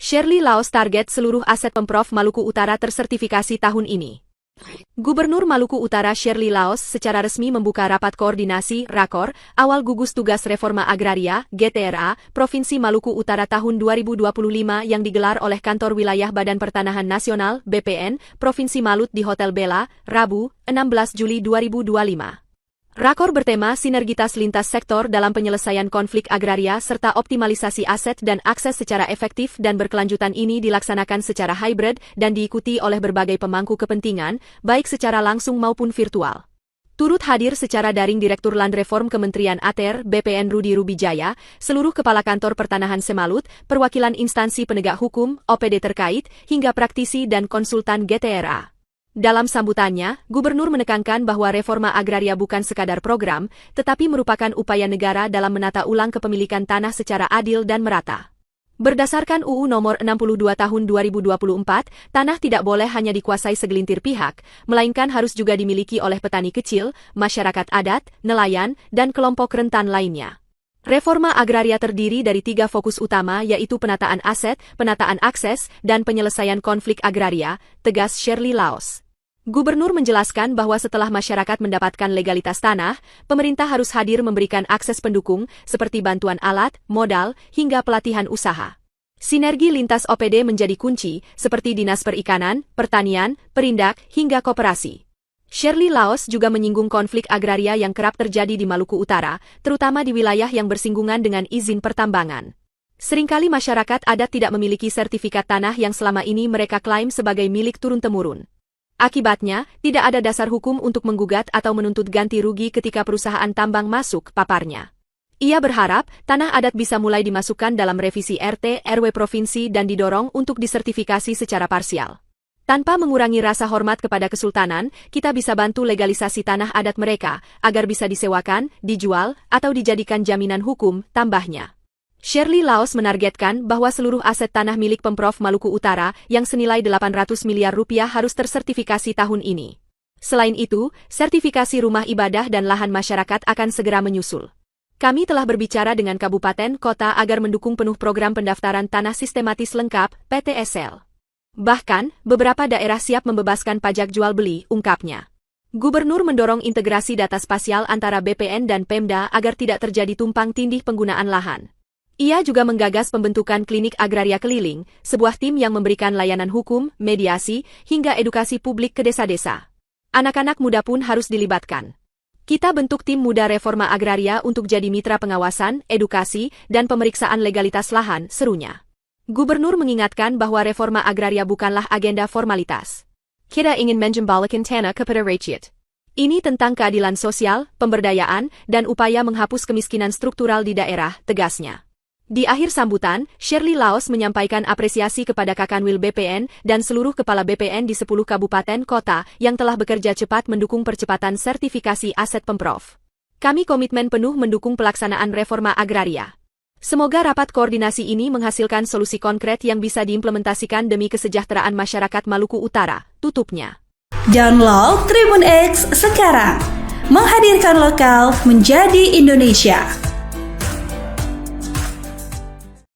Shirley Laos target seluruh aset Pemprov Maluku Utara tersertifikasi tahun ini. Gubernur Maluku Utara Shirley Laos secara resmi membuka rapat koordinasi (Rakor) awal gugus tugas Reforma Agraria (GTRA) Provinsi Maluku Utara tahun 2025 yang digelar oleh Kantor Wilayah Badan Pertanahan Nasional (BPN) Provinsi Malut di Hotel Bella, Rabu, 16 Juli 2025. Rakor bertema sinergitas lintas sektor dalam penyelesaian konflik agraria serta optimalisasi aset dan akses secara efektif dan berkelanjutan ini dilaksanakan secara hybrid dan diikuti oleh berbagai pemangku kepentingan, baik secara langsung maupun virtual. Turut hadir secara daring Direktur Land Reform Kementerian ATR BPN Rudi Rubijaya, seluruh Kepala Kantor Pertanahan Semalut, perwakilan instansi penegak hukum, OPD terkait, hingga praktisi dan konsultan GTRA. Dalam sambutannya, Gubernur menekankan bahwa reforma agraria bukan sekadar program, tetapi merupakan upaya negara dalam menata ulang kepemilikan tanah secara adil dan merata. Berdasarkan UU Nomor 62 Tahun 2024, tanah tidak boleh hanya dikuasai segelintir pihak, melainkan harus juga dimiliki oleh petani kecil, masyarakat adat, nelayan, dan kelompok rentan lainnya. Reforma agraria terdiri dari 3 fokus utama yaitu penataan aset, penataan akses, dan penyelesaian konflik agraria, tegas Shirley Laos. Gubernur menjelaskan bahwa setelah masyarakat mendapatkan legalitas tanah, pemerintah harus hadir memberikan akses pendukung seperti bantuan alat, modal, hingga pelatihan usaha. Sinergi lintas OPD menjadi kunci, seperti Dinas Perikanan, Pertanian, Perindak, hingga koperasi. Shirley Laos juga menyinggung konflik agraria yang kerap terjadi di Maluku Utara, terutama di wilayah yang bersinggungan dengan izin pertambangan. Seringkali masyarakat adat tidak memiliki sertifikat tanah yang selama ini mereka klaim sebagai milik turun-temurun. Akibatnya, tidak ada dasar hukum untuk menggugat atau menuntut ganti rugi ketika perusahaan tambang masuk, paparnya. Ia berharap, tanah adat bisa mulai dimasukkan dalam revisi RT/RW provinsi dan didorong untuk disertifikasi secara parsial. Tanpa mengurangi rasa hormat kepada kesultanan, kita bisa bantu legalisasi tanah adat mereka, agar bisa disewakan, dijual, atau dijadikan jaminan hukum, tambahnya. Shirley Laos menargetkan bahwa seluruh aset tanah milik Pemprov Maluku Utara yang senilai 800 miliar rupiah harus tersertifikasi tahun ini. Selain itu, sertifikasi rumah ibadah dan lahan masyarakat akan segera menyusul. Kami telah berbicara dengan kabupaten kota agar mendukung penuh program pendaftaran tanah sistematis lengkap, PTSL. Bahkan, beberapa daerah siap membebaskan pajak jual beli, ungkapnya. Gubernur mendorong integrasi data spasial antara BPN dan Pemda agar tidak terjadi tumpang tindih penggunaan lahan. Ia juga menggagas pembentukan klinik agraria keliling, sebuah tim yang memberikan layanan hukum, mediasi, hingga edukasi publik ke desa-desa. Anak-anak muda pun harus dilibatkan. Kita bentuk tim muda reforma agraria untuk jadi mitra pengawasan, edukasi, dan pemeriksaan legalitas lahan, serunya. Gubernur mengingatkan bahwa reforma agraria bukanlah agenda formalitas. Kita ingin menjembatkan tanah kepada rakyat. Ini tentang keadilan sosial, pemberdayaan, dan upaya menghapus kemiskinan struktural di daerah, tegasnya. Di akhir sambutan, Shirley Laos menyampaikan apresiasi kepada Kakanwil BPN dan seluruh kepala BPN di 10 kabupaten kota yang telah bekerja cepat mendukung percepatan sertifikasi aset Pemprov. Kami komitmen penuh mendukung pelaksanaan reforma agraria. Semoga rapat koordinasi ini menghasilkan solusi konkret yang bisa diimplementasikan demi kesejahteraan masyarakat Maluku Utara, tutupnya. Download Tribun X sekarang, menghadirkan lokal menjadi Indonesia.